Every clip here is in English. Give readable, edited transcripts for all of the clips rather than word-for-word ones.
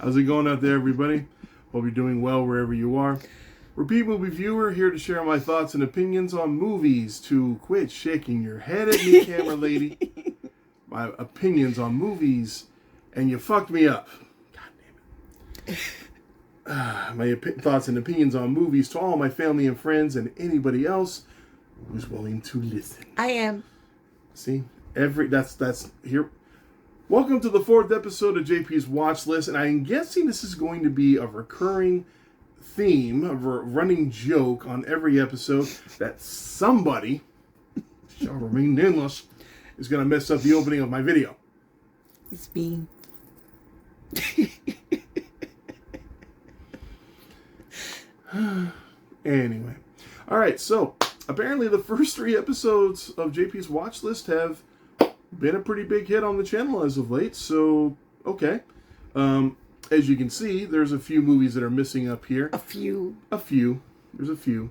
How's it going out there, everybody? Hope you're doing well wherever you are. Repeat movie viewer here to share my thoughts and opinions on movies. To quit shaking your head at me, camera lady. My opinions on movies, and you fucked me up. God damn it. My thoughts and opinions on movies to all my family and friends and anybody else who's willing to listen. I am. See, that's here. Welcome to the 4th episode of JP's Watchlist, and I'm guessing this is going to be a recurring theme, a running joke on every episode that somebody, shall remain nameless, is going to mess up the opening of my video. It's me. Anyway. Alright, so apparently the first 3 episodes of JP's Watchlist have been a pretty big hit on the channel as of late, so okay. As you can see, there's a few movies that are missing up here. A few. There's a few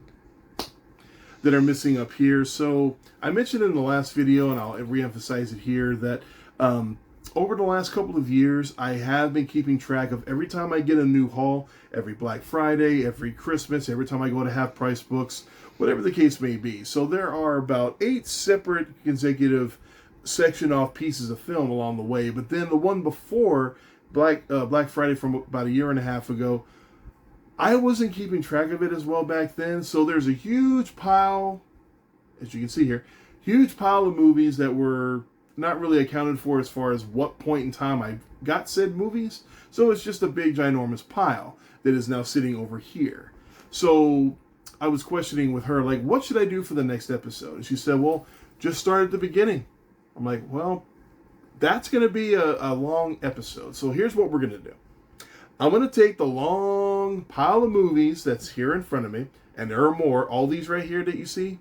that are missing up here. So I mentioned in the last video, and I'll re-emphasize it here, that over the last couple of years, I have been keeping track of every time I get a new haul, every Black Friday, every Christmas, every time I go to half price books, whatever the case may be. So there are about 8 separate consecutive section off pieces of film along the way. But then the one before Black Friday from about a year and a half ago, I wasn't keeping track of it as well back then. So there's a huge pile, as you can see here, huge pile of movies that were not really accounted for as far as what point in time I got said movies. So it's just a big ginormous pile that is now sitting over here. So I was questioning with her, like, what should I do for the next episode? And she said, well, just start at the beginning. I'm like, well, that's going to be a long episode. So here's what we're going to do. I'm going to take the long pile of movies that's here in front of me, and there are more. All these right here that you see,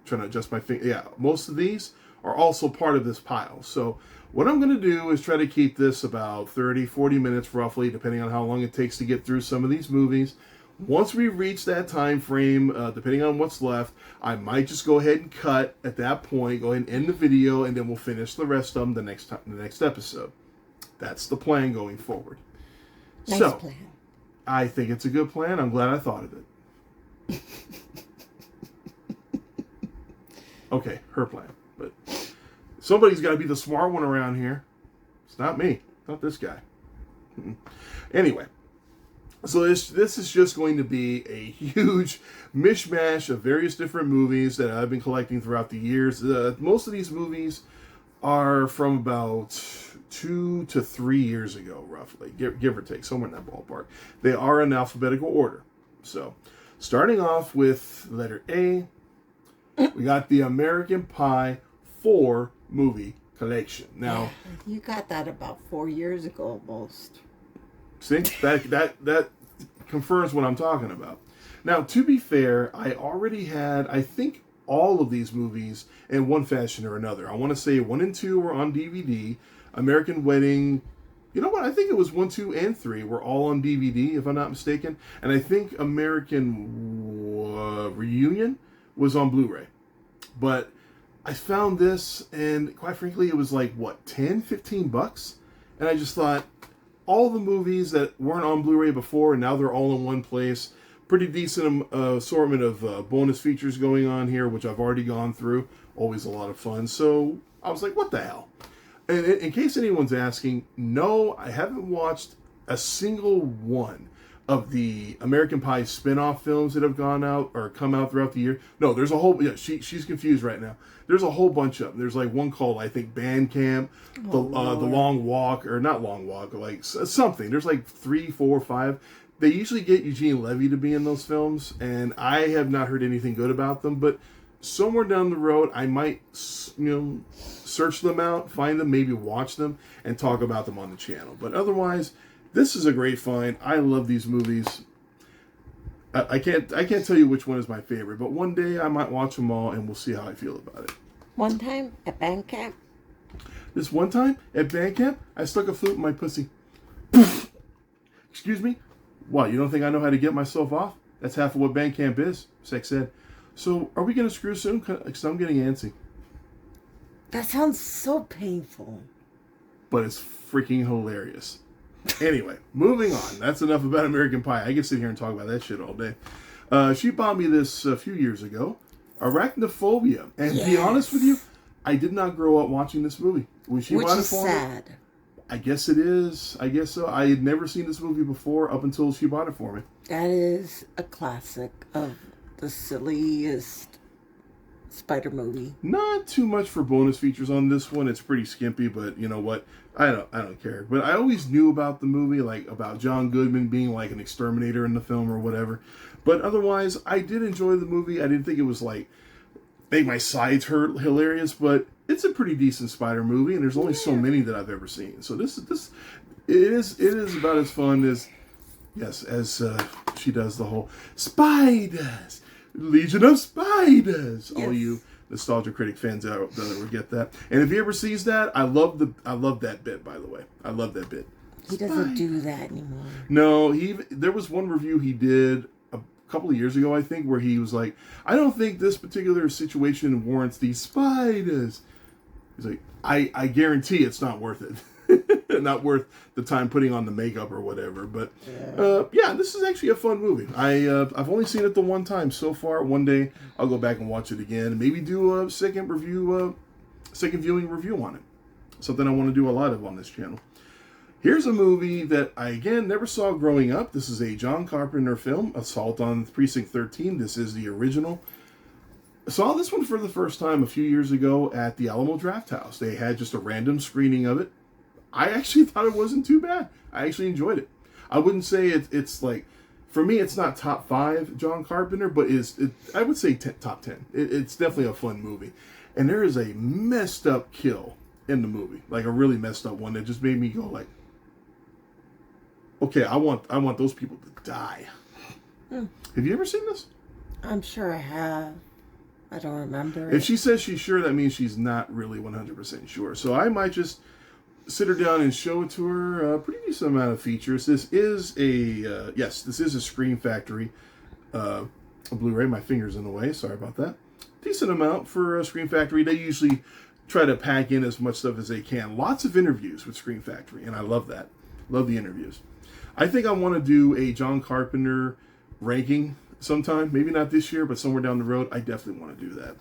trying to adjust my finger. Yeah, most of these are also part of this pile. So what I'm going to do is try to keep this about 30, 40 minutes roughly, depending on how long it takes to get through some of these movies. Once we reach that time frame, depending on what's left, I might just go ahead and cut at that point, go ahead and end the video, and then we'll finish the rest of them the next episode. That's the plan going forward. Nice so, plan. I think it's a good plan. I'm glad I thought of it. Okay, her plan. But somebody's got to be the smart one around here. It's not me. Not this guy. Anyway. So this is just going to be a huge mishmash of various different movies that I've been collecting throughout the years. Most of these movies are from about 2 to 3 years ago, roughly, give or take, somewhere in that ballpark. They are in alphabetical order. So, starting off with letter A, we got the American Pie 4 movie collection. Now, you got that about 4 years ago, almost. See, that confirms what I'm talking about. Now, to be fair, I already had, I think, all of these movies in one fashion or another. I want to say 1 and 2 were on DVD. American Wedding, you know what? I think it was 1, 2, and 3 were all on DVD, if I'm not mistaken. And I think American Reunion was on Blu-ray. But I found this, and quite frankly, it was like, what, 10, 15 bucks? And I just thought, all the movies that weren't on Blu-ray before, and now they're all in one place. Pretty decent assortment of bonus features going on here, which I've already gone through. Always a lot of fun. So I was like, what the hell? And in case anyone's asking, no, I haven't watched a single one of the American Pie spin-off films that have gone out or come out throughout the year. No, there's a whole... Yeah, she's confused right now. There's a whole bunch of them. There's like one called, I think, Band Camp, the Long Walk, or not Long Walk, like something. There's like 3, 4, 5. They usually get Eugene Levy to be in those films, and I have not heard anything good about them, but somewhere down the road, I might, search them out, find them, maybe watch them, and talk about them on the channel. But otherwise, this is a great find. I love these movies. I can't tell you which one is my favorite, but one day I might watch them all, and we'll see how I feel about it. One time at band camp. This one time at band camp, I stuck a flute in my pussy. Excuse me? What, you don't think I know how to get myself off? That's half of what band camp is, sex ed. So, are we going to screw soon? Because I'm getting antsy. That sounds so painful. But it's freaking hilarious. Anyway, moving on. That's enough about American Pie. I can sit here and talk about that shit all day. She bought me this a few years ago, Arachnophobia. And to be honest with you, I did not grow up watching this movie. When she bought it for me, sad. I guess it is. I guess so. I had never seen this movie before up until she bought it for me. That is a classic of the silliest spider movie. Not too much for bonus features on this one. It's pretty skimpy, but you know what? I don't care. But I always knew about the movie, like about John Goodman being like an exterminator in the film or whatever. But otherwise, I did enjoy the movie. I didn't think it was like make my sides hurt hilarious, but it's a pretty decent spider movie, and there's only so many that I've ever seen. So it is about as fun as she does the whole spiders, Legion of Spiders. All you nostalgia critic fans out there will get that. And if he ever sees that, I love that bit, by the way. I love that bit. He doesn't do that anymore. No, there was one review he did a couple of years ago, I think, where he was like, I don't think this particular situation warrants these spiders. He's like, I guarantee it's not worth it. Not worth the time putting on the makeup or whatever. But this is actually a fun movie. I've only seen it the one time so far. One day I'll go back and watch it again and maybe do a second viewing review on it. Something I want to do a lot of on this channel. Here's a movie that I again never saw growing up. This is a John Carpenter film, Assault on Precinct 13. This is the original. I saw this one for the first time a few years ago at the Alamo Drafthouse. They had just a random screening of it. I actually thought it wasn't too bad. I actually enjoyed it. I wouldn't say it's like, for me, it's not top 5 John Carpenter, but I would say top 10. It's definitely a fun movie. And there is a messed up kill in the movie, like a really messed up one that just made me go like, okay, I want those people to die. Have you ever seen this? I'm sure I have. I don't remember. If she says she's sure, that means she's not really 100% sure. So I might just sit her down and show it to her. A pretty decent amount of features. This is a Scream Factory a Blu-ray. My finger's in the way. Sorry about that. Decent amount for Scream Factory. They usually try to pack in as much stuff as they can. Lots of interviews with Scream Factory, and I love that. Love the interviews. I think I want to do a John Carpenter ranking sometime. Maybe not this year, but somewhere down the road. I definitely want to do that.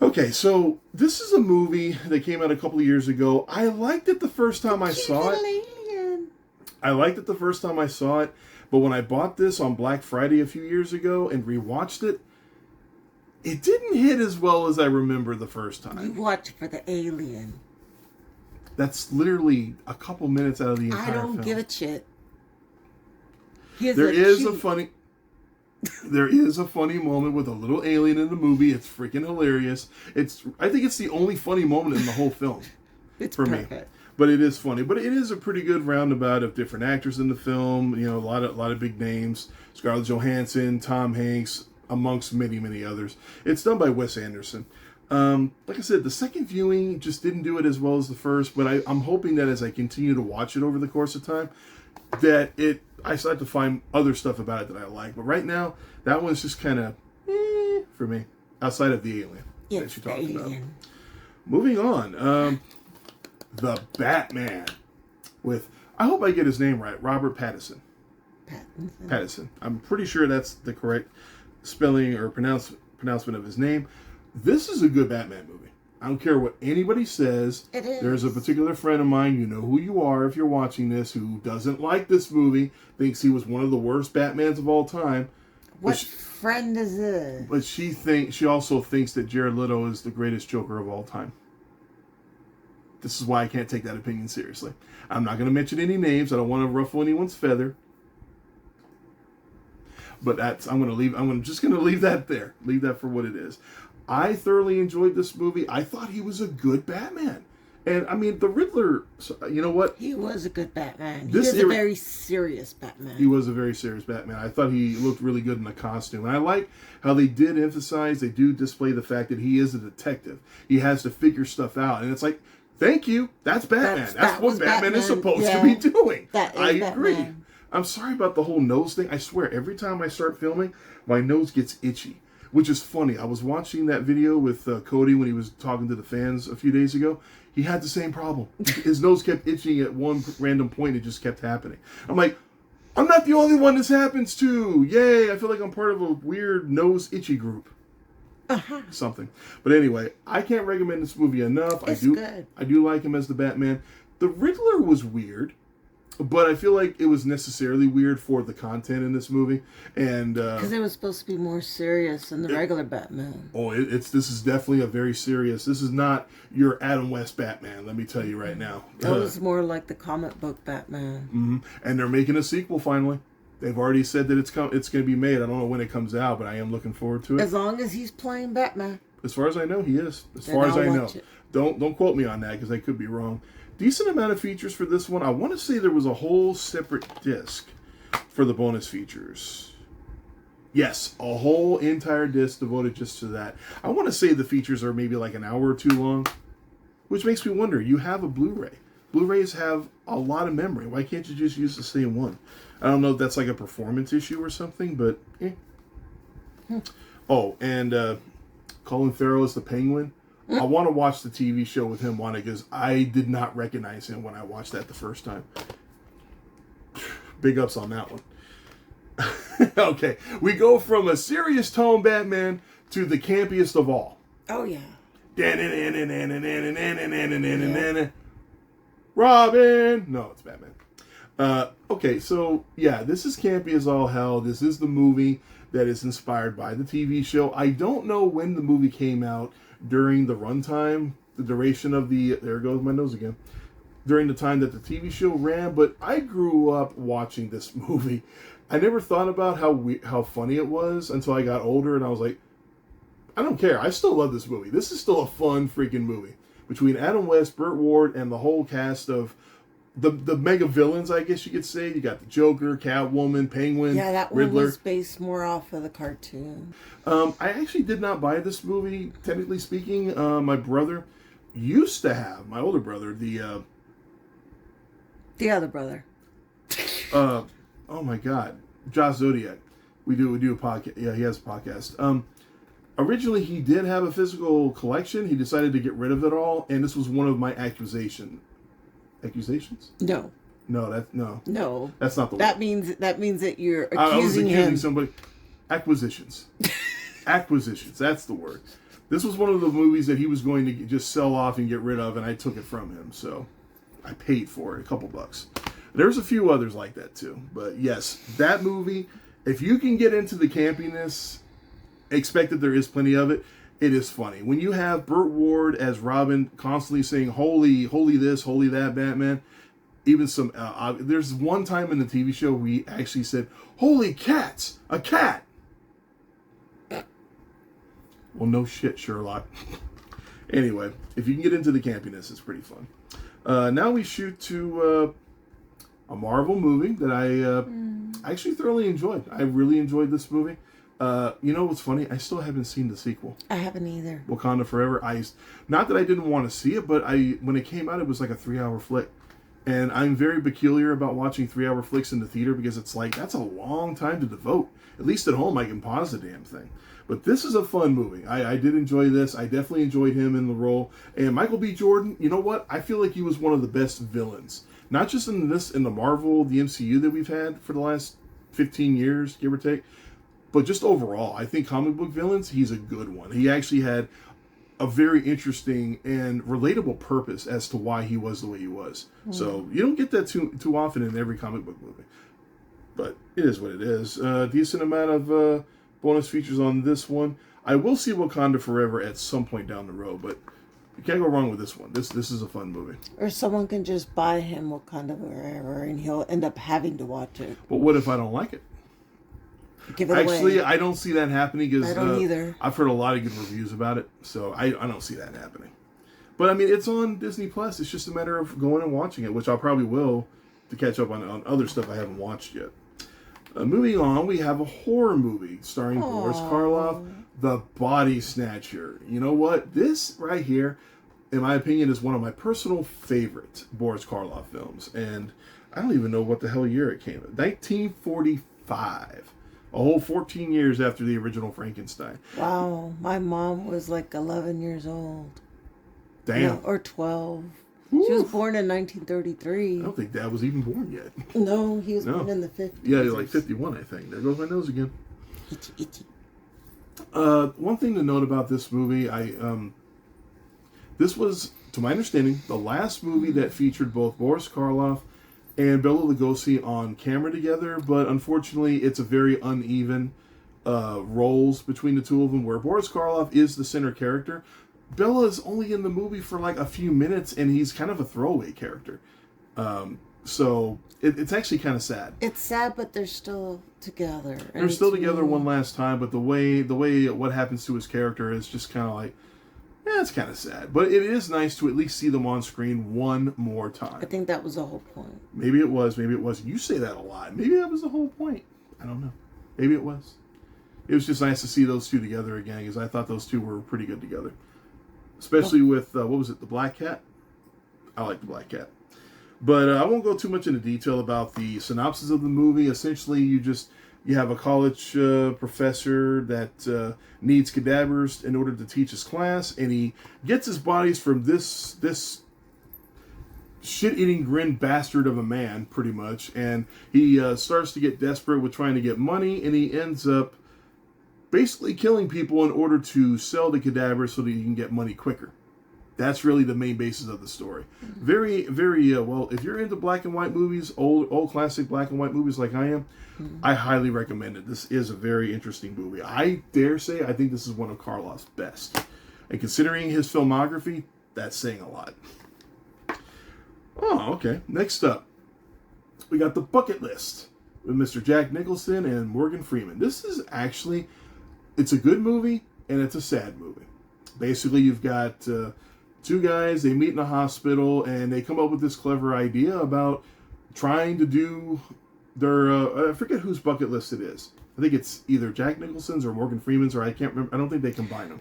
Okay, so this is a movie that came out a couple of years ago. I liked it the first time I saw it. But when I bought this on Black Friday a few years ago and rewatched it, it didn't hit as well as I remember the first time. You watched for the alien. That's literally a couple minutes out of the entire film. I don't give a shit. There is a funny moment with a little alien in the movie. It's freaking hilarious. I think it's the only funny moment in the whole film. It's for perfect. Me. But it is funny. But it is a pretty good roundabout of different actors in the film. You know, a lot of big names. Scarlett Johansson, Tom Hanks, amongst many, many others. It's done by Wes Anderson. Like I said, the second viewing just didn't do it as well as the first. But I'm hoping that as I continue to watch it over the course of time, that I start to find other stuff about it that I like. But right now, that one's just kind of for me, outside of the alien that you talked about. Moving on, The Batman with, I hope I get his name right, Robert Pattinson. Pattinson. I'm pretty sure that's the correct spelling or pronouncement of his name. This is a good Batman movie. I don't care what anybody says. It is. There's a particular friend of mine, you know who you are if you're watching this, who doesn't like this movie, thinks he was one of the worst Batmans of all time. What friend is this? But she also thinks that Jared Leto is the greatest Joker of all time. This is why I can't take that opinion seriously. I'm not going to mention any names. I don't want to ruffle anyone's feather. But I'm just going to leave that there. Leave that for what it is. I thoroughly enjoyed this movie. I thought he was a good Batman. And, I mean, the Riddler, you know what? He was a good Batman. He was a very serious Batman. He was a very serious Batman. I thought he looked really good in the costume. And I like how they do display the fact that he is a detective. He has to figure stuff out. And it's like, thank you. That's Batman. That's what Batman is supposed to be doing. I agree. Batman. I'm sorry about the whole nose thing. I swear, every time I start filming, my nose gets itchy. which is funny. I was watching that video with Cody when he was talking to the fans a few days ago. He had the same problem. His nose kept itching at one random point. It just kept happening. I'm like, I'm not the only one this happens to. Yay, I feel like I'm part of a weird nose itchy group. Something. But anyway, I can't recommend this movie enough. It's good. I do like him as the Batman. The Riddler was weird, but I feel like it was necessarily weird for the content in this movie. And because it was supposed to be more serious than the regular Batman. Oh, this is definitely a very serious. This is not your Adam West Batman, let me tell you right now. That was more like the comic book Batman. And they're making a sequel finally. They've already said that it's going to be made. I don't know when it comes out, but I am looking forward to it. As long as he's playing Batman. As far as I know, he is. As far as I know. Don't quote me on that because I could be wrong. Decent amount of features for this one. I want to say there was a whole separate disc for the bonus features. Yes, a whole entire disc devoted just to that. I want to say the features are maybe like an hour or two long, which makes me wonder, you have a Blu-ray. Blu-rays have a lot of memory. Why can't you just use the same one? I don't know if that's like a performance issue or something, but Oh, and Colin Farrell is the Penguin. I want to watch the TV show with him on it because I did not recognize him when I watched that the first time. Big ups on that one. Okay, we go from a serious tone Batman to the campiest of all. Oh, yeah. Robin! No, it's Batman. Okay, so yeah, this is campy as all hell. This is the movie that is inspired by the TV show. I don't know when the movie came out during the runtime, the duration of the... There goes my nose again. During the time that the TV show ran, but I grew up watching this movie. I never thought about how funny it was until I got older, and I was like, I don't care. I still love this movie. This is still a fun freaking movie. Between Adam West, Burt Ward, and the whole cast of the mega villains, I guess you could say. You got the Joker, Catwoman, Penguin, yeah, that Riddler. one was based more off of the cartoon. I actually did not buy this movie, technically speaking. My brother used to have, my older brother, the other brother. Oh my God, Josh Zodiac. We do a podcast. Yeah, he has a podcast. Originally, he did have a physical collection. He decided to get rid of it all, and this was one of my accusations. No. No, No. that's not the that word. That means that you're accusing I was accusing him. somebody. Acquisitions. Acquisitions. That's the word. This was one of the movies that he was going to just sell off and get rid of, and I took it from him. So I paid for it, $2. There's a few others like that too. But yes, that movie, if you can get into the campiness, expect that there is plenty of it. It is funny. When you have Burt Ward as Robin constantly saying, holy, holy this, holy that, Batman. Even some, there's one time in the TV show where he actually said, holy cats, a cat. Well, no shit, Sherlock. Anyway, if you can get into the campiness, it's pretty fun. Now we shoot to a Marvel movie that I actually thoroughly enjoyed. I really enjoyed this movie. You know what's funny? I still haven't seen the sequel. I haven't either. Wakanda Forever. Not that I didn't want to see it, but when it came out, it was like a 3-hour flick. And I'm very peculiar about watching 3-hour flicks in the theater because it's like, that's a long time to devote. At least at home, I can pause the damn thing. But this is a fun movie. I did enjoy this. I definitely enjoyed him in the role. And Michael B. Jordan, you know what? I feel like he was one of the best villains. Not just in the Marvel, the MCU that we've had for the last 15 years, give or take. But just overall, I think comic book villains, he's a good one. He actually had a very interesting and relatable purpose as to why he was the way he was. So you don't get that too often in every comic book movie. But it is what it is. Decent amount of bonus features on this one. I will see Wakanda Forever at some point down the road, but you can't go wrong with this one. This is a fun movie. Or someone can just buy him Wakanda Forever and he'll end up having to watch it. But what if I don't like it? Give it Actually, away. I don't see that happening because I don't either. I've heard a lot of good reviews about it, so I don't see that happening. But I mean, it's on Disney Plus. It's just a matter of going and watching it, which I probably will to catch up on other stuff I haven't watched yet. Moving on, we have a horror movie starring Boris Karloff, The Body Snatcher. You know what? This right here, in my opinion, is one of my personal favorite Boris Karloff films, and I don't even know what the hell year it came out. 1945. A whole 14 years after the original Frankenstein. Wow, my mom was like 11 years old. Damn. No, or 12. Oof. She was born in I 1933. don't think Dad was even born yet. No, he was No. born in the 50s. Yeah, like 51, I think. There goes my nose again. Itchy, itchy. One thing to note about this movie, this was, to my understanding, the last movie that featured both Boris Karloff and Bela Lugosi on camera together, but unfortunately, it's a very uneven roles between the two of them, where Boris Karloff is the center character. Bela is only in the movie for like a few minutes, and he's kind of a throwaway character. So it's actually kind of sad. It's sad, but they're still together. They're still together one last time, but the way what happens to his character is just kind of like, it's kind of sad. But it is nice to at least see them on screen one more time. I think that was the whole point. Maybe it was, maybe it wasn't. You say that a lot. Maybe that was the whole point. I don't know. Maybe it was. It was just nice to see those two together again, because I thought those two were pretty good together. Especially with, what was it, the Black Cat? I like the Black Cat. But I won't go too much into detail about the synopsis of the movie. Essentially, you have a college professor that needs cadavers in order to teach his class, and he gets his bodies from this shit-eating grin bastard of a man, pretty much, and he starts to get desperate with trying to get money, and he ends up basically killing people in order to sell the cadavers so that you can get money quicker. That's really the main basis of the story. Very, very well. If you're into black and white movies, old classic black and white movies like I am, I highly recommend it. This is a very interesting movie. I dare say I think this is one of Karloff's best. And considering his filmography, that's saying a lot. Oh, okay. Next up, we got The Bucket List with Mr. Jack Nicholson and Morgan Freeman. This is actually, it's a good movie and it's a sad movie. Basically, you've got two guys, they meet in a hospital, and they come up with this clever idea about trying to do their, I forget whose bucket list it is. I think it's either Jack Nicholson's or Morgan Freeman's, or I can't remember. I don't think they combine them.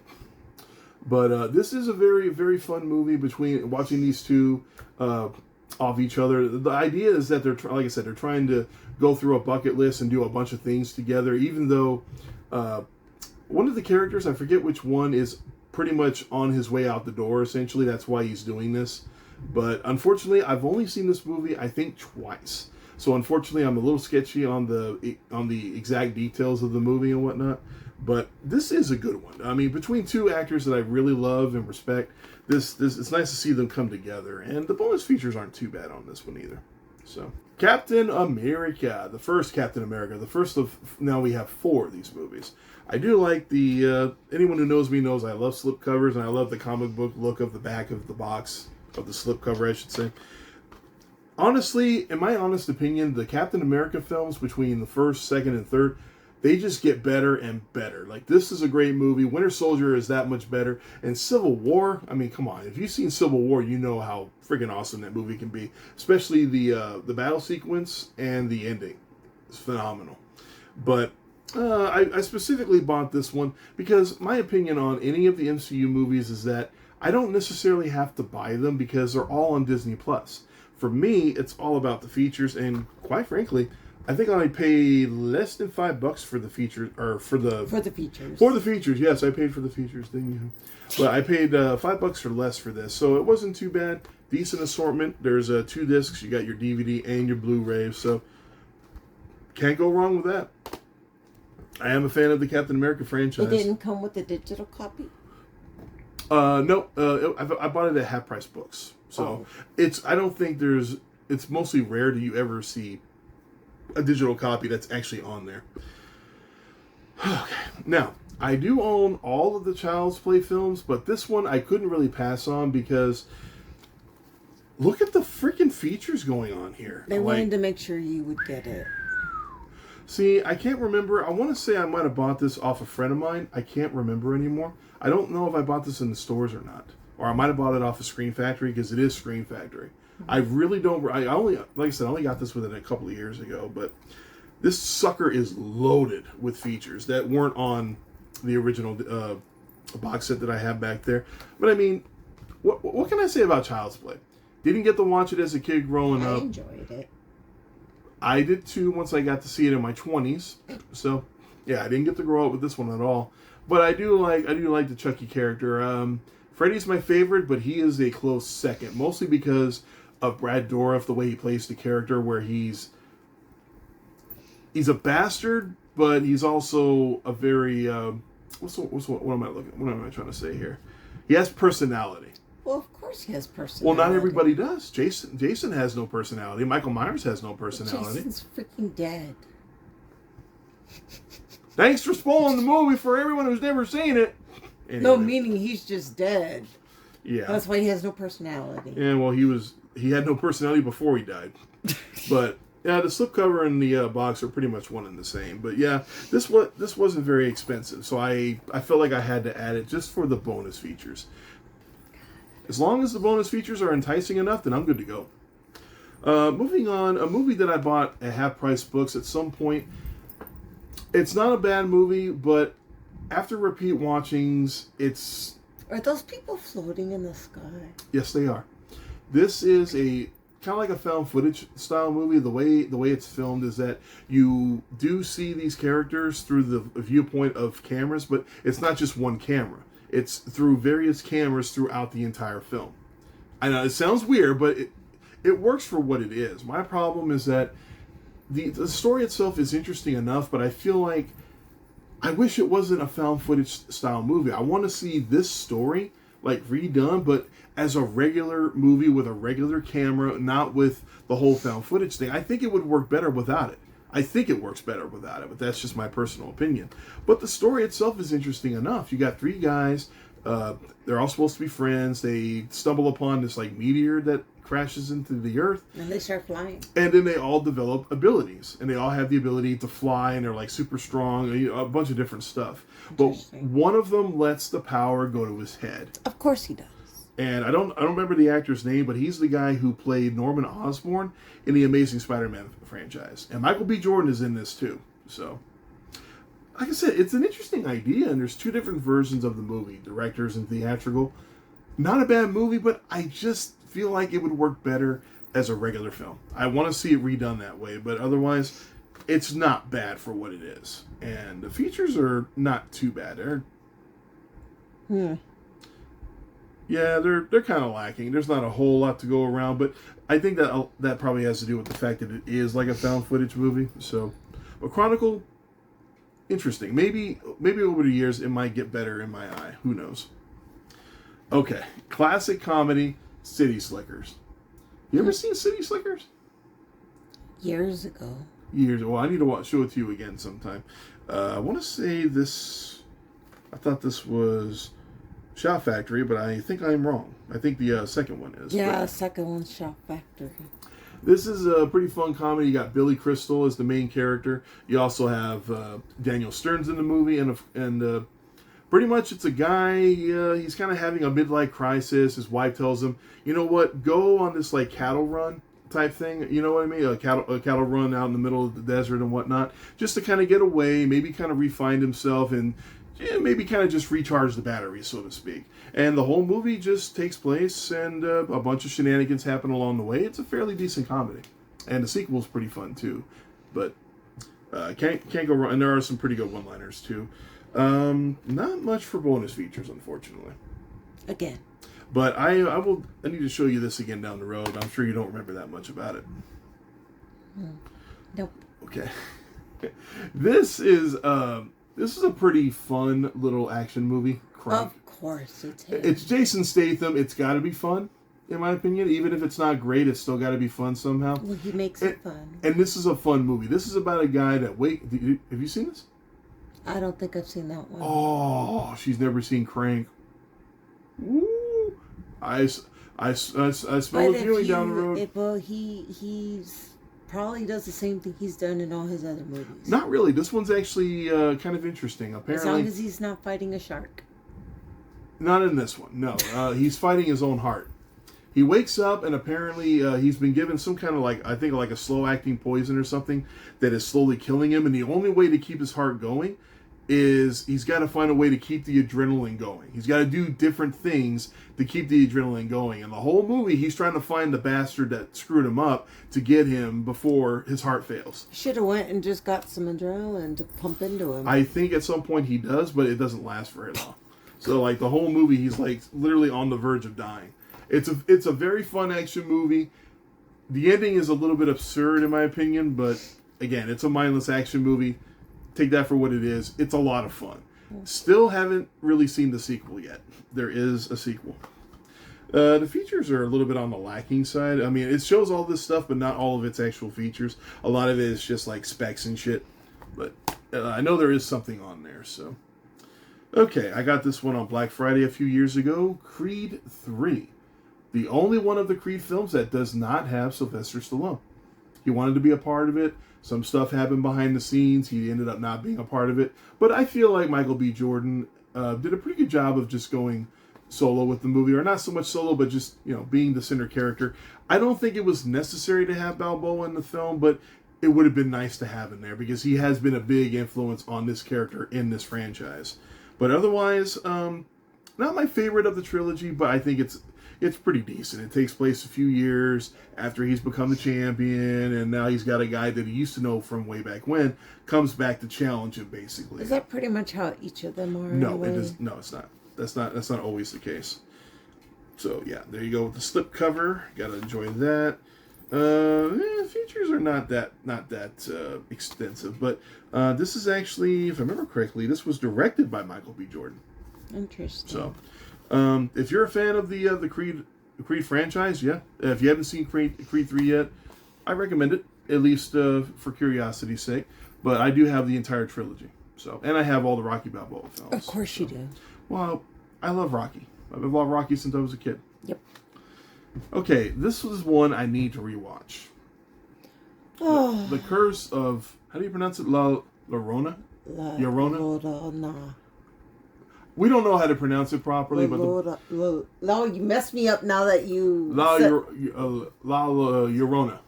But this is a very, very fun movie between watching these two off each other. The idea is that they're, like I said, they're trying to go through a bucket list and do a bunch of things together, even though one of the characters, I forget which one, is pretty much on his way out the door, essentially. That's why he's doing this. But unfortunately, I've only seen this movie, I think, twice. So unfortunately, I'm a little sketchy on the exact details of the movie and whatnot. But this is a good one. I mean, between two actors that I really love and respect, this it's nice to see them come together. And the bonus features aren't too bad on this one either. So, Captain America, the first Captain America, the first of, now we have 4 of these movies. I do like the, anyone who knows me knows I love slipcovers, and I love the comic book look of the back of the box, of the slipcover, I should say. Honestly, in my honest opinion, the Captain America films between the first, second, and third, they just get better and better. Like, this is a great movie. Winter Soldier is that much better. And Civil War, I mean, come on. If you've seen Civil War, you know how freaking awesome that movie can be. Especially the battle sequence and the ending. It's phenomenal. But I specifically bought this one because my opinion on any of the MCU movies is that I don't necessarily have to buy them because they're all on Disney+. For me, it's all about the features, and quite frankly, I think I paid less than $5 for the features, or for the features. For the features, yes, I paid for the features. Didn't you? But I paid $5 or less for this, so it wasn't too bad. Decent assortment. There's 2 discs. You got your DVD and your Blu-ray, so can't go wrong with that. I am a fan of the Captain America franchise. It didn't come with a digital copy? No. I bought it at Half Price Books. So I don't think it's mostly rare do you ever see a digital copy that's actually on there. Okay. Now, I do own all of the Child's Play films, but this one I couldn't really pass on because look at the freaking features going on here. They wanted to make sure you would get it. See, I can't remember. I want to say I might have bought this off a friend of mine. I can't remember anymore. I don't know if I bought this in the stores or not. Or I might have bought it off of Screen Factory because it is Screen Factory. I really don't... I only, like I said, I only got this within a couple of years ago, but this sucker is loaded with features that weren't on the original box set that I have back there. But I mean, what can I say about Child's Play? Didn't get to watch it as a kid growing up. I enjoyed it. I did too once I got to see it in my 20s. So, Yeah, I didn't get to grow up with this one at all. But I do like the Chucky character. Freddy's my favorite, but he is a close second, mostly because of Brad Dourif, the way he plays the character, where he's a bastard, but he's also a very what am I trying to say here? He has personality. Well, of course he has personality. Well, not everybody does. Jason has no personality. Michael Myers has no personality. Jason's freaking dead. Thanks for spoiling the movie for everyone who's never seen it. Anyway. No, meaning he's just dead. Yeah. That's why he has no personality. Yeah, well, he had no personality before he died. But yeah, the slipcover and the box are pretty much one and the same. But yeah, this wasn't very expensive, so I felt like I had to add it just for the bonus features. As long as the bonus features are enticing enough, then I'm good to go. Moving on, a movie that I bought at Half Price Books at some point. It's not a bad movie, but after repeat watchings, it's... Are those people floating in the sky? Yes, they are. This is a kind of like a found footage style movie. The way it's filmed is that you do see these characters through the viewpoint of cameras, but it's not just one camera. It's through various cameras throughout the entire film. I know it sounds weird, but it works for what it is. My problem is that the story itself is interesting enough, but I feel like I wish it wasn't a found footage style movie. I want to see this story like redone, but as a regular movie with a regular camera, not with the whole found footage thing. I think it would work better without it. I think it works better without it, but that's just my personal opinion. But the story itself is interesting enough. You got three guys. They're all supposed to be friends. They stumble upon this like meteor that crashes into the earth. And they start flying. And then they all develop abilities. And they all have the ability to fly, and they're like super strong, you know, a bunch of different stuff. But one of them lets the power go to his head. Of course he does. And I don't remember the actor's name, but he's the guy who played Norman Osborn in the Amazing Spider-Man franchise. And Michael B. Jordan is in this too. So, like I said, it's an interesting idea, and there's two different versions of the movie, directors and theatrical. Not a bad movie, but I just feel like it would work better as a regular film. I want to see it redone that way, but otherwise, it's not bad for what it is. And the features are not too bad. Yeah, they're kind of lacking. There's not a whole lot to go around, but I think that probably has to do with the fact that it is like a found footage movie. So, but Chronicle, interesting. Maybe over the years it might get better in my eye. Who knows? Okay, classic comedy, City Slickers. You ever seen City Slickers? Years ago. Well, I need to show it to you again sometime. I want to say this. I thought this was Shout Factory, but I think I'm wrong. I think the second one is. Yeah, the second one's Shout Factory. This is a pretty fun comedy. You got Billy Crystal as the main character. You also have Daniel Stern's in the movie, and pretty much it's a guy. He's kind of having a midlife crisis. His wife tells him, "You know what? Go on this like cattle run type thing. You know what I mean? A cattle run out in the middle of the desert and whatnot, just to kind of get away, maybe kind of refine himself and." Maybe kind of just recharge the batteries, so to speak. And the whole movie just takes place, and a bunch of shenanigans happen along the way. It's a fairly decent comedy. And the sequel's pretty fun, too. But can't go wrong. And there are some pretty good one-liners, too. Not much for bonus features, unfortunately. Again. But I need to show you this again down the road. I'm sure you don't remember that much about it. Nope. Okay. This is a pretty fun little action movie. Of course, it's Jason Statham. It's got to be fun, in my opinion. Even if it's not great, it's still got to be fun somehow. Well, he makes it fun. And this is a fun movie. This is about a guy that... have you seen this? I don't think I've seen that one. Oh, she's never seen Crank. Woo! I smell a feeling down the road. Well, he's... probably does the same thing he's done in all his other movies. Not really. This one's actually kind of interesting. Apparently, as long as he's not fighting a shark. Not in this one. No, he's fighting his own heart. He wakes up and apparently he's been given some kind of like a slow acting poison or something that is slowly killing him. And the only way to keep his heart going is he's got to find a way to keep the adrenaline going. He's got to do different things to keep the adrenaline going. And the whole movie, he's trying to find the bastard that screwed him up to get him before his heart fails. Should have went and just got some adrenaline to pump into him. I think at some point he does, but it doesn't last very long. So like the whole movie, he's like literally on the verge of dying. It's a very fun action movie. The ending is a little bit absurd in my opinion, but again, it's a mindless action movie. Take that for what it is. It's a lot of fun. Still haven't really seen the sequel yet. There is a sequel. The features are a little bit on the lacking side. I mean, it shows all this stuff, but not all of its actual features. A lot of it is just like specs and shit. But I know there is something on there, so. Okay, I got this one on Black Friday a few years ago. Creed 3. The only one of the Creed films that does not have Sylvester Stallone. He wanted to be a part of it. Some stuff happened behind the scenes. He ended up not being a part of it. But I feel like Michael B. Jordan did a pretty good job of just going solo with the movie. Or not so much solo, but just, being the center character. I don't think it was necessary to have Balboa in the film, but it would have been nice to have in there because he has been a big influence on this character in this franchise. But otherwise, not my favorite of the trilogy, but I think it's pretty decent. It takes place a few years after he's become the champion, and now he's got a guy that he used to know from way back when comes back to challenge him, basically. Is that pretty much how each of them are? No, it is. No, it's not. That's not always the case. So yeah, there you go with the slip cover. Gotta enjoy that. Features are not that extensive, but this is actually, if I remember correctly, this was directed by Michael B. Jordan. Interesting. So. If you're a fan of the Creed franchise, yeah. If you haven't seen Creed 3 yet, I recommend it, at least for curiosity's sake. But I do have the entire trilogy. So, and I have all the Rocky Balboa films. Of course you do. Well, I love Rocky. I've loved Rocky since I was a kid. Yep. Okay, this was one I need to rewatch. Oh. The Curse of, how do you pronounce it? La Llorona? Llorona. We don't know how to pronounce it properly, but no, you messed me up now that you La Llorona.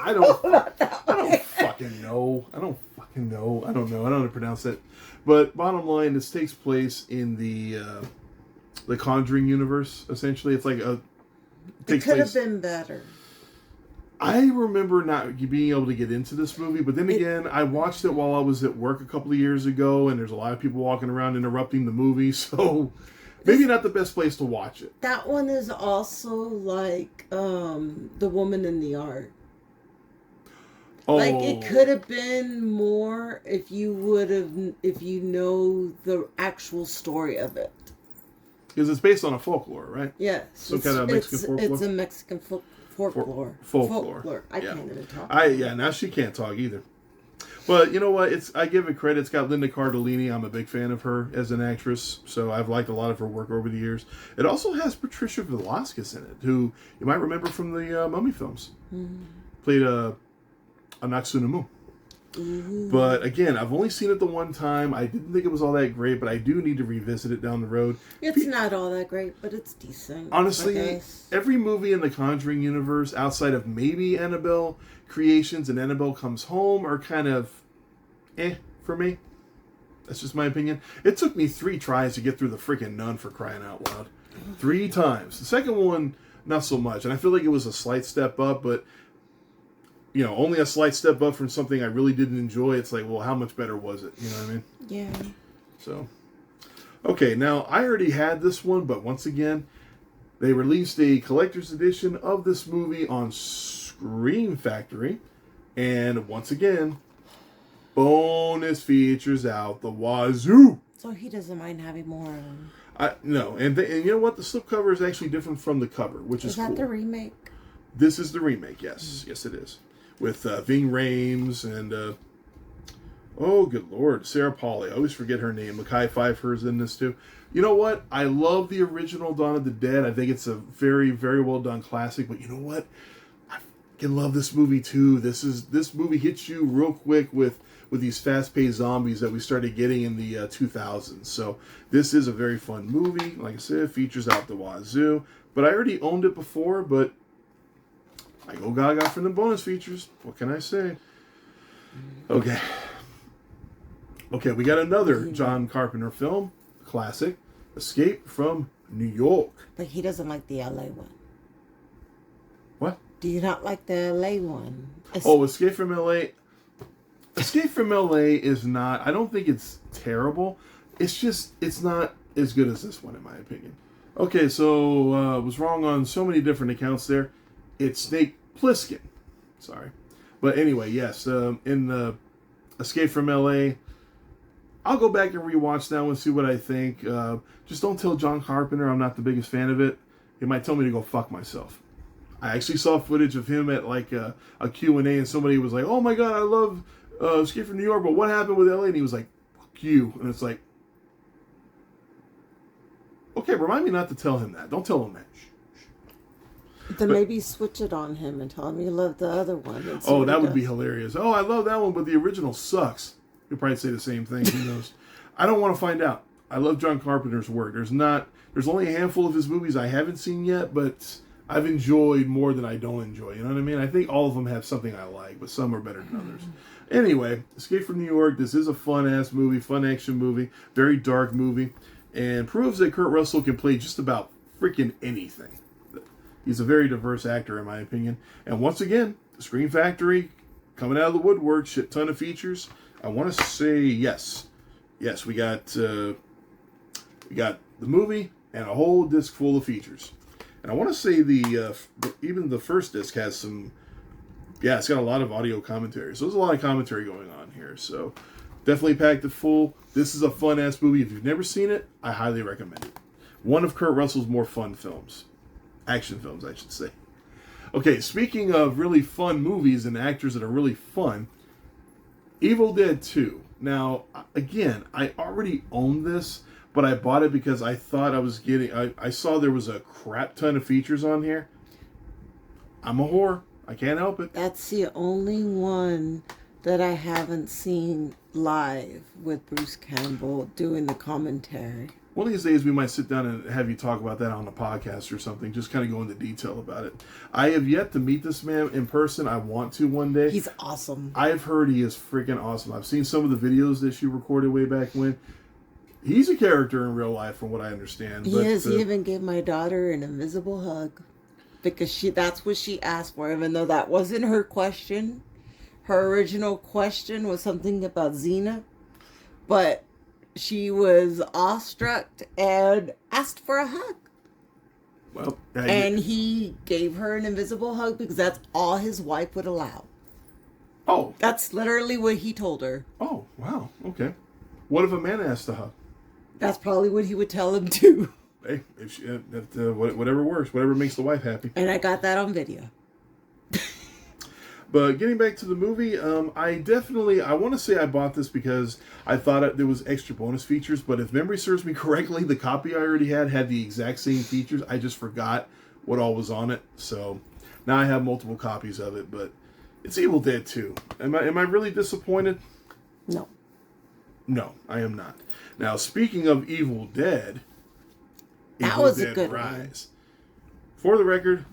I don't fucking know. I don't know. I don't know how to pronounce it. But bottom line, this takes place in the Conjuring universe. Essentially, it's like it could have been better. I remember not being able to get into this movie, but then again, I watched it while I was at work a couple of years ago, and there's a lot of people walking around interrupting the movie, so maybe not the best place to watch it. That one is also like The Woman in the Art. Oh. Like, it could have been more if you know the actual story of it. Because it's based on a folklore, right? Yes. Some kind of Mexican folklore? It's a Mexican folklore. Folklore. I can't even talk. Now she can't talk either. But you know what? I give it credit. It's got Linda Cardellini. I'm a big fan of her as an actress, so I've liked a lot of her work over the years. It also has Patricia Velasquez in it, who you might remember from the Mummy films. Mm-hmm. Played Anaxunamu. Mm-hmm. But again, I've only seen it the one time. I didn't think it was all that great, but I do need to revisit it down the road. It's not all that great, but it's decent. Honestly, every movie in the Conjuring universe, outside of maybe Annabelle Creations and Annabelle Comes Home, are kind of for me. That's just my opinion. It took me 3 tries to get through the freaking Nun, for crying out loud. 3 times. The second one, not so much. And I feel like it was a slight step up, but only a slight step up from something I really didn't enjoy. It's like, well, how much better was it? You know what I mean? Yeah. So, okay, now I already had this one, but once again, they released a collector's edition of this movie on Scream Factory, and once again, bonus features out the wazoo. So he doesn't mind having more of them. No, and you know what? The slipcover is actually different from the cover, which is cool. Is that the remake? This is the remake, yes. Yes, it is. With Ving Rhames and, oh, good Lord, Sarah Polley. I always forget her name. Mekhi Phifer's in this, too. You know what? I love the original Dawn of the Dead. I think it's a very, very well done classic. But you know what? I fucking love this movie, too. This movie hits you real quick with these fast-paced zombies that we started getting in the 2000s. So this is a very fun movie. Like I said, features out the wazoo. But I already owned it before, but I go gaga for the bonus features. What can I say? Okay. Okay, we got another John Carpenter film, classic, Escape from New York. But he doesn't like the LA one. What? Do you not like the LA one? Escape from LA. Escape from LA is not, I don't think it's terrible. It's not as good as this one, in my opinion. Okay, so was wrong on so many different accounts there. It's Snake Plissken. Sorry. But anyway, yes, in the Escape from LA, I'll go back and rewatch that one, see what I think. Just don't tell John Carpenter I'm not the biggest fan of it. He might tell me to go fuck myself. I actually saw footage of him at like a Q&A, and somebody was like, oh my god, I love Escape from New York, but what happened with LA? And he was like, fuck you. And it's like, okay, remind me not to tell him that. Don't tell him that. Then maybe switch it on him and tell him you love the other one. Oh, that would be hilarious. Oh, I love that one, but the original sucks. He'll probably say the same thing. Who knows? I don't want to find out. I love John Carpenter's work. There's only a handful of his movies I haven't seen yet, but I've enjoyed more than I don't enjoy. You know what I mean? I think all of them have something I like, but some are better than others. Anyway, Escape from New York. This is a fun-ass movie, fun action movie, very dark movie, and proves that Kurt Russell can play just about freaking anything. He's a very diverse actor, in my opinion. And once again, Scream Factory coming out of the woodwork, shit ton of features. I want to say yes. Yes, we got the movie and a whole disc full of features. And I want to say even the first disc has some, it's got a lot of audio commentary. So there's a lot of commentary going on here. So definitely packed it full. This is a fun-ass movie. If you've never seen it, I highly recommend it. One of Kurt Russell's more fun films. Action films, I should say. Okay, speaking of really fun movies and actors that are really fun, Evil Dead 2. Now, again, I already own this, but I bought it because I thought I saw there was a crap ton of features on here. I'm a whore. I can't help it. That's the only one that I haven't seen live with Bruce Campbell doing the commentary. One of these days we might sit down and have you talk about that on a podcast or something. Just kind of go into detail about it. I have yet to meet this man in person. I want to one day. He's awesome. I've heard he is freaking awesome. I've seen some of the videos that she recorded way back when. He's a character in real life, from what I understand. He is. He even gave my daughter an invisible hug because that's what she asked for, even though that wasn't her question. Her original question was something about Xena, but she was awestruck and asked for a hug. Well, and he gave her an invisible hug because that's all his wife would allow. Oh. That's literally what he told her. Oh, wow. Okay. What if a man asked to hug? That's probably what he would tell him too. Hey, whatever works, whatever makes the wife happy. And I got that on video. But getting back to the movie, I want to say I bought this because I thought there was extra bonus features, but if memory serves me correctly, the copy I already had the exact same features. I just forgot what all was on it. So now I have multiple copies of it, but it's Evil Dead 2. Am I really disappointed? No. No, I am not. Now, speaking of Evil Dead, that Evil was Dead a good Rise. For the record,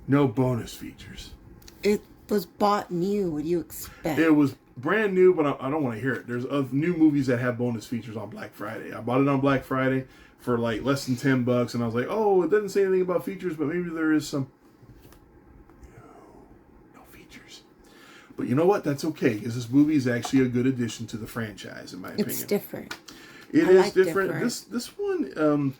no bonus features. It was bought new. What do you expect? It was brand new, but I don't want to hear it. There's new movies that have bonus features on Black Friday. I bought it on Black Friday for like less than $10, and I was like, oh, it doesn't say anything about features, but maybe there is some. No features. But you know what? That's okay, because this movie is actually a good addition to the franchise, in my opinion. It's different. It is different. This one,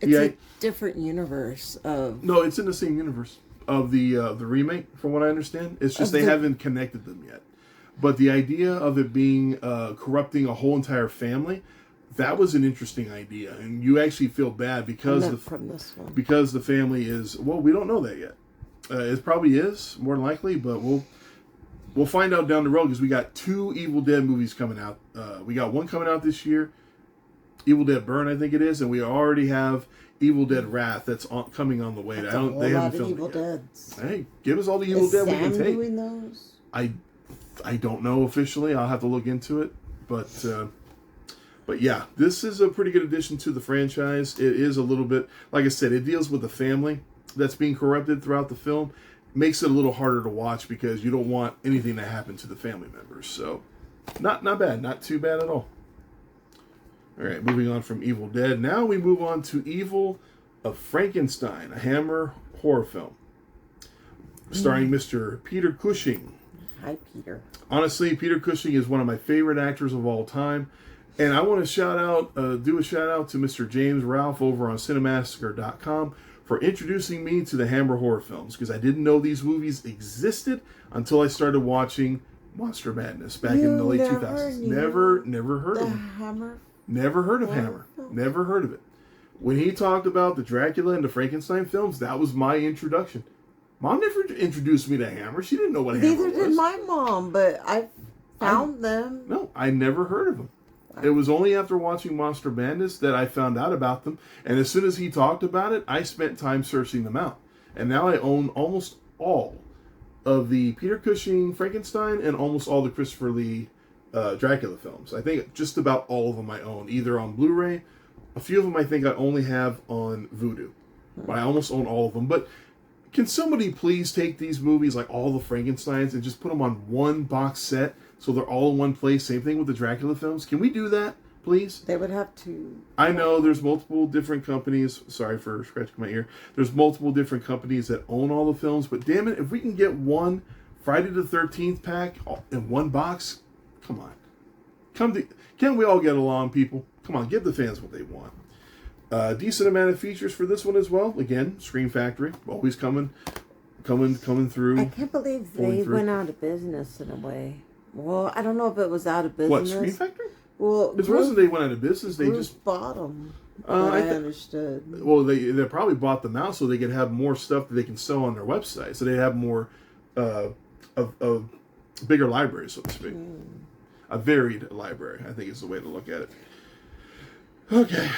it's a different universe of. No, it's in the same universe of the remake, from what I understand. It's just they haven't connected them yet. But the idea of it being corrupting a whole entire family, that was an interesting idea, and you actually feel bad because because the family is, well, we don't know that yet. It probably is more than likely, but we'll find out down the road, because we got 2 Evil Dead movies coming out. We got one coming out this year, Evil Dead Burn, I think it is, and we already have Evil Dead Wrath that's coming on the way. They haven't filmed Evil Deads. Hey, give us all the Evil Dead we can take. Doing those? I don't know officially. I'll have to look into it, but yeah, this is a pretty good addition to the franchise. It is a little bit, like I said, it deals with a family that's being corrupted throughout the film. Makes it a little harder to watch because you don't want anything to happen to the family members. So Not bad. Not too bad at all. All right, moving on from Evil Dead. Now we move on to Evil of Frankenstein, a Hammer horror film. Starring Mr. Peter Cushing. Hi, Peter. Honestly, Peter Cushing is one of my favorite actors of all time. And I want to do a shout out to Mr. James Ralph over on Cinemassacre.com for introducing me to the Hammer horror films, because I didn't know these movies existed until I started watching Monster Madness back in the late 2000s. Never heard of them. Hammer? Never heard of Hammer. Never heard of it. When he talked about the Dracula and the Frankenstein films, that was my introduction. Mom never introduced me to Hammer. She didn't know what Hammer was. Neither did my mom, but I found them. No, I never heard of them. It was only after watching Monster Madness that I found out about them. And as soon as he talked about it, I spent time searching them out. And now I own almost all of the Peter Cushing Frankenstein and almost all the Christopher Lee Dracula films. I think just about all of them I own, either on Blu-ray. A few of them I think I only have on Vudu. But I almost own all of them. But can somebody please take these movies, like all the Frankensteins, and just put them on one box set so they're all in one place? Same thing with the Dracula films. Can we do that, please? They would have to... I know there's multiple different companies. Sorry for scratching my ear. There's multiple different companies that own all the films. But damn it, if we can get one Friday the 13th pack in one box, come on. Can't we all get along, people? Come on, give the fans what they want. Decent amount of features for this one as well. Again, Scream Factory, always coming through. I can't believe they went out of business in a way. Well, I don't know if it was out of business. What, Scream Factory? Well, it wasn't they went out of business. They Bruce just bought them. I understood. Well, they probably bought them out so they could have more stuff that they can sell on their website. So they have more of bigger library, so to speak. A varied library, I think is the way to look at it. Okay.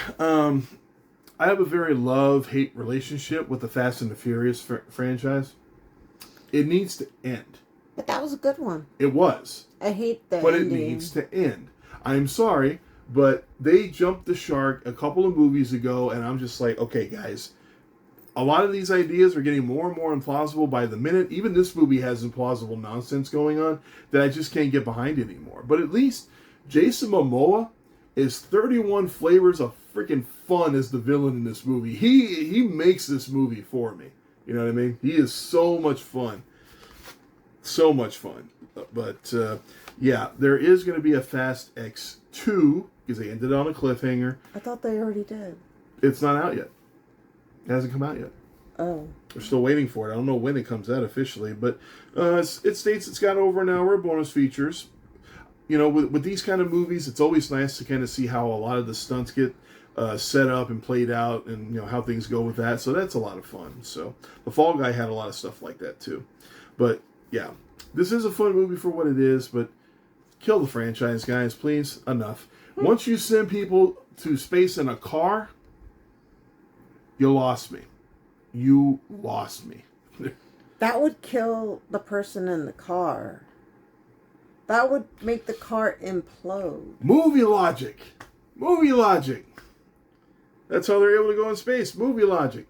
I have a very love-hate relationship with the Fast and the Furious franchise. It needs to end. But that was a good one. It was. I hate the But ending. it needs to end. I'm sorry, but they jumped the shark a couple of movies ago, and I'm just like, okay, guys, a lot of these ideas are getting more and more implausible by the minute. Even this movie has implausible nonsense going on that I just can't get behind anymore. But at least Jason Momoa is 31 flavors of freaking fun as the villain in this movie. He makes this movie for me. You know what I mean? He is so much fun. So much fun. But, yeah, there is going to be a Fast X2, because they ended on a cliffhanger. I thought they already did. It's not out yet. It hasn't come out yet. Oh. We're still waiting for it. I don't know when it comes out officially, but it states it's got over an hour of bonus features. You know, with these kind of movies, it's always nice to kind of see how a lot of the stunts get set up and played out, and you know how things go with that. So that's a lot of fun. So The Fall Guy had a lot of stuff like that too. But yeah, this is a fun movie for what it is. But kill the franchise, guys, please. Enough. Once you send people to space in a car, you lost me. You lost me. That would kill the person in the car. That would make the car implode. Movie logic. Movie logic. That's how they're able to go in space. Movie logic.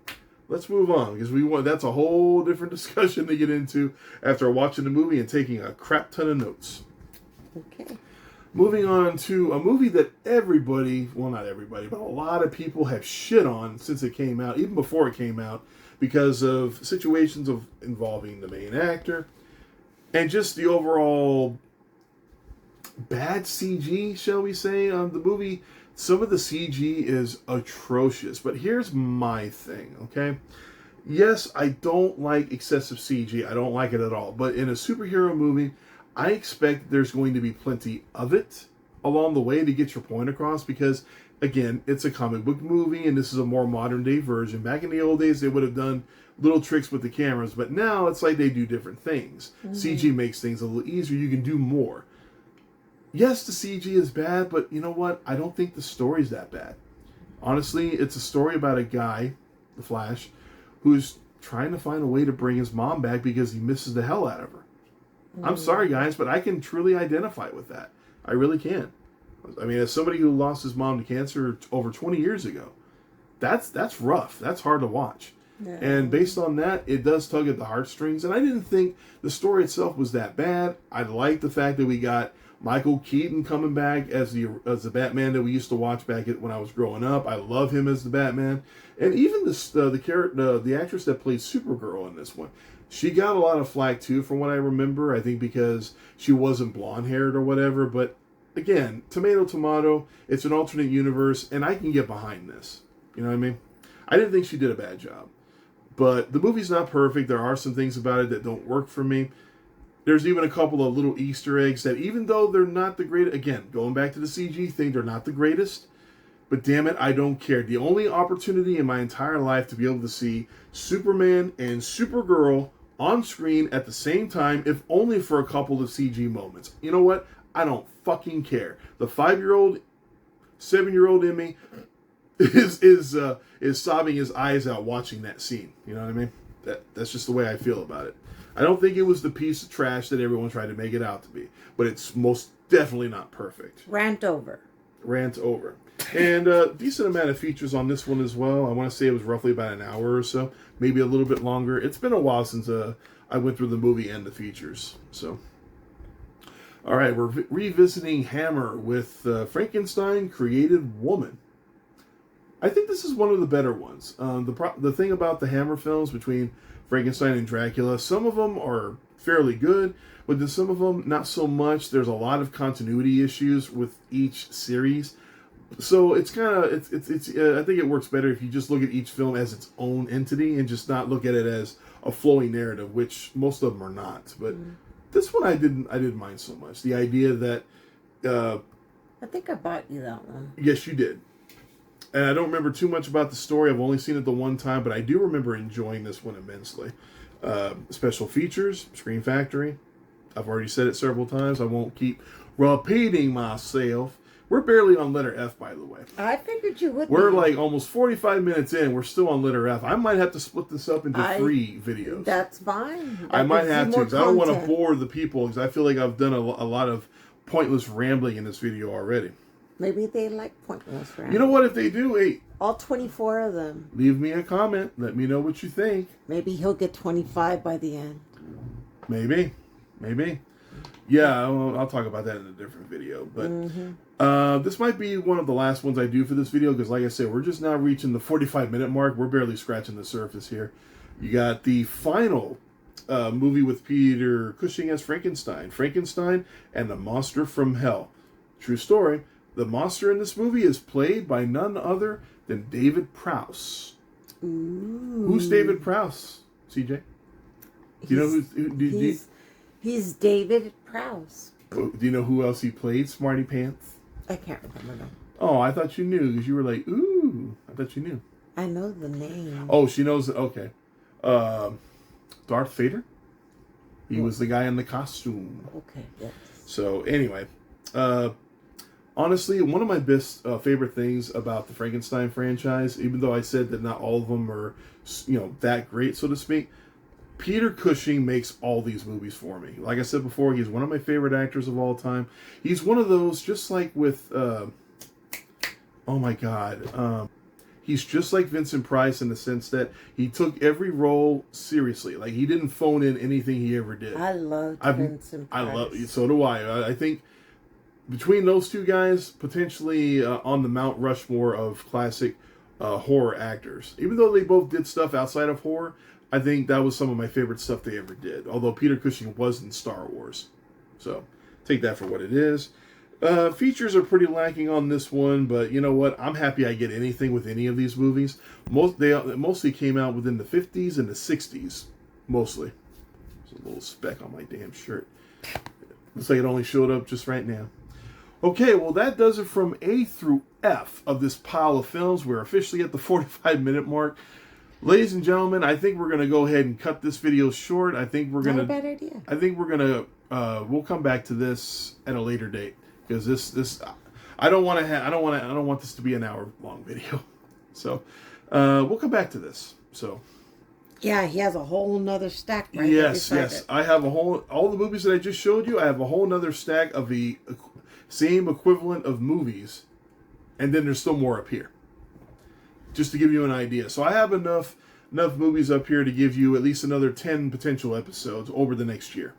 Let's move on, because that's a whole different discussion to get into after watching the movie and taking a crap ton of notes. Okay. Moving on to a movie that everybody, well, not everybody, but a lot of people have shit on since it came out, even before it came out, because of situations involving the main actor and just the overall bad CG, shall we say, on the movie. Some of the CG is atrocious, but here's my thing, okay? Yes, I don't like excessive CG. I don't like it at all. But in a superhero movie, I expect there's going to be plenty of it along the way to get your point across, because, again, it's a comic book movie, and this is a more modern-day version. Back in the old days, they would have done little tricks with the cameras, but now it's like they do different things. CG makes things a little easier. You can do more. Yes, the CG is bad, but you know what? I don't think the story's that bad. Honestly, it's a story about a guy, the Flash, who's trying to find a way to bring his mom back because he misses the hell out of her. I'm sorry, guys, but I can truly identify with that. I really can. I mean, as somebody who lost his mom to cancer over 20 years ago, that's rough. That's hard to watch. Yeah. And based on that, it does tug at the heartstrings. And I didn't think the story itself was that bad. I liked the fact that we got Michael Keaton coming back as the Batman that we used to watch back when I was growing up. I love him as the Batman, and even the actress that played Supergirl in this one, she got a lot of flack too, from what I remember. I think because she wasn't blonde haired or whatever. But again, tomato. It's an alternate universe, and I can get behind this. You know what I mean? I didn't think she did a bad job, but the movie's not perfect. There are some things about it that don't work for me. There's even a couple of little Easter eggs that, even though they're not the greatest, again, going back to the CG thing, they're not the greatest, but damn it, I don't care. The only opportunity in my entire life to be able to see Superman and Supergirl on screen at the same time, if only for a couple of CG moments. You know what? I don't fucking care. The 5-year-old, 7-year-old in me is sobbing his eyes out watching that scene. You know what I mean? That's just the way I feel about it. I don't think it was the piece of trash that everyone tried to make it out to be, but it's most definitely not perfect. Rant over. And decent amount of features on this one as well. I want to say it was roughly about an hour or so, maybe a little bit longer. It's been a while since I went through the movie and the features. So, all right, we're revisiting Hammer with Frankenstein Created Woman. I think this is one of the better ones. The thing about the Hammer films between Frankenstein and Dracula, some of them are fairly good, but then some of them not so much. There's a lot of continuity issues with each series, so it's kind of I think it works better if you just look at each film as its own entity and just not look at it as a flowing narrative, which most of them are not. But this one I didn't mind so much. The idea that I think I bought you that one. Yes, you did. And I don't remember too much about the story. I've only seen it the one time, but I do remember enjoying this one immensely. Special features, Screen Factory. I've already said it several times. I won't keep repeating myself. We're barely on letter F, by the way. I figured you would. We're like almost 45 minutes in. We're still on letter F. I might have to split this up into 3 videos. That's fine. I might have to, because I don't want to bore the people, because I feel like I've done a lot of pointless rambling in this video already. Maybe they like pointless rambling. You know what? If they do, hey, all 24 of them. Leave me a comment. Let me know what you think. Maybe he'll get 25 by the end. Maybe. Yeah, I'll talk about that in a different video. But this might be one of the last ones I do for this video, because like I said, we're just now reaching the 45-minute mark. We're barely scratching the surface here. You got the final movie with Peter Cushing as Frankenstein and the Monster from Hell. True story. The monster in this movie is played by none other than David Prowse. Ooh. Who's David Prowse, CJ? Do you know he's David Prowse. Do you know who else he played, Smarty Pants? I can't remember them. Oh, I thought you knew, because you were like, ooh. I thought you knew. I know the name. Oh, she knows. Okay. Darth Vader? He was the guy in the costume. Okay, yes. So, anyway. Honestly, one of my best favorite things about the Frankenstein franchise, even though I said that not all of them are, that great, so to speak, Peter Cushing makes all these movies for me. Like I said before, he's one of my favorite actors of all time. He's one of those, just like with, he's just like Vincent Price in the sense that he took every role seriously. Like, he didn't phone in anything he ever did. I loved Vincent Price. So do I. I think between those two guys, potentially on the Mount Rushmore of classic horror actors. Even though they both did stuff outside of horror, I think that was some of my favorite stuff they ever did. Although Peter Cushing was in Star Wars. So, take that for what it is. Features are pretty lacking on this one, but you know what? I'm happy I get anything with any of these movies. They mostly came out within the 50s and the 60s. Mostly. There's a little speck on my damn shirt. Looks like it only showed up just right now. Okay, well that does it from A through F of this pile of films. We're officially at the 45-minute mark. Ladies and gentlemen, I think we're going to go ahead and cut this video short. I think we're going to... Not a bad idea. I think we're going to... we'll come back to this at a later date, because this I don't want this to be an hour-long video. So, we'll come back to this. So, yeah, he has a whole nother stack right yes. I have all the movies that I just showed you, I have a whole nother stack of the same equivalent of movies, and then there's still more up here. Just to give you an idea. So I have enough movies up here to give you at least another 10 potential episodes over the next year.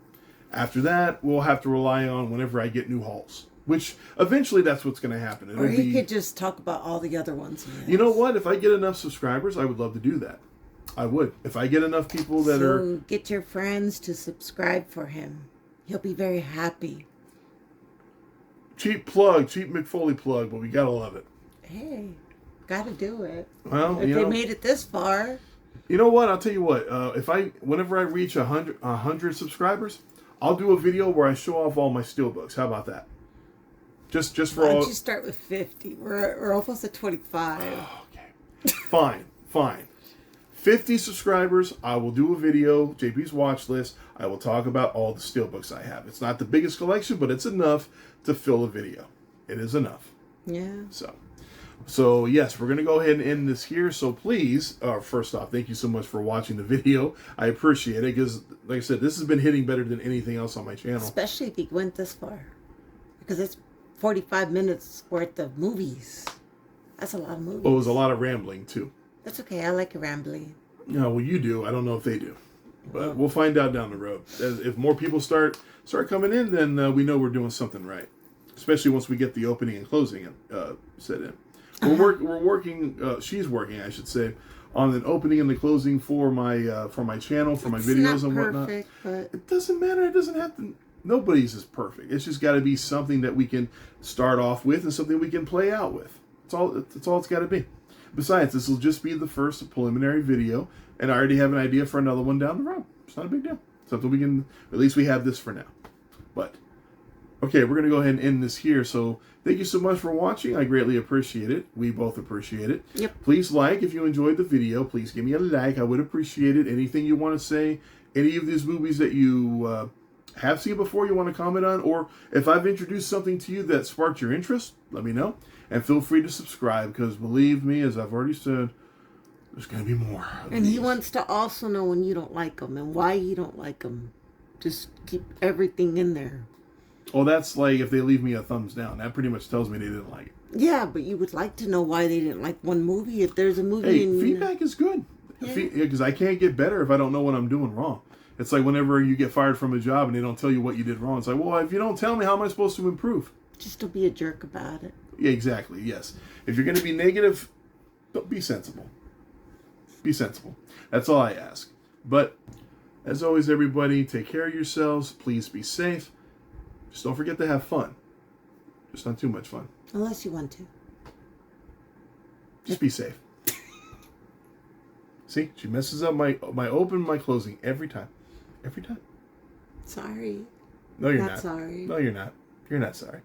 After that, we'll have to rely on whenever I get new hauls. Which eventually that's what's going to happen. Or he could just talk about all the other ones. You know what? If I get enough subscribers, I would love to do that. I would. If I get enough people that So get your friends to subscribe for him. He'll be very happy. Cheap plug, cheap McFoley plug, but we gotta love it. Hey, gotta do it. Well, if they made it this far. You know what? I'll tell you what. Whenever I reach 100 subscribers, I'll do a video where I show off all my steelbooks. How about that? Just for Why all. don't you start with 50? We're almost at 25. Okay. Fine. 50 subscribers, I will do a video, JP's watch list. I will talk about all the steelbooks I have. It's not the biggest collection, but it's enough to fill a video. It is enough. Yeah. So yes, we're going to go ahead and end this here. So please, first off, thank you so much for watching the video. I appreciate it because, like I said, this has been hitting better than anything else on my channel. Especially if you went this far. Because it's 45 minutes worth of movies. That's a lot of movies. Oh, it was a lot of rambling too. That's okay. I like rambling. No, well, you do. I don't know if they do. But we'll find out down the road. If more people start coming in, then we know we're doing something right. Especially once we get the opening and closing set in. We're working. She's working, I should say, on an opening and the closing for my channel, for my videos and whatnot. But It doesn't matter. It doesn't have to. Nobody's is perfect. It's just got to be something that we can start off with and something we can play out with. That's all it's got to be. Besides, this will just be the first preliminary video, and I already have an idea for another one down the road. It's not a big deal. Something we can, at least we have this for now. But, okay, we're going to go ahead and end this here. So, thank you so much for watching. I greatly appreciate it. We both appreciate it. Yep. Please like if you enjoyed the video. Please give me a like. I would appreciate it. Anything you want to say, any of these movies that you have seen before you want to comment on, or if I've introduced something to you that sparked your interest, let me know. And feel free to subscribe, because believe me, as I've already said, there's going to be more. And he wants to also know when you don't like them and why you don't like them. Just keep everything in there. Well, that's like if they leave me a thumbs down. That pretty much tells me they didn't like it. Yeah, but you would like to know why they didn't like one movie. If there's a movie Hey, feedback is good. Because I can't get better if I don't know what I'm doing wrong. It's like whenever you get fired from a job and they don't tell you what you did wrong. It's like, well, if you don't tell me, how am I supposed to improve? Just don't be a jerk about it. Yeah, exactly, yes. If you're going to be negative, don't be sensible. Be sensible. That's all I ask. But, as always, everybody, take care of yourselves. Please be safe. Just don't forget to have fun. Just not too much fun. Unless you want to. Just be safe. See, she messes up my open, my closing every time. Every time. Sorry. No, you're not. Sorry. No, you're not. You're not sorry.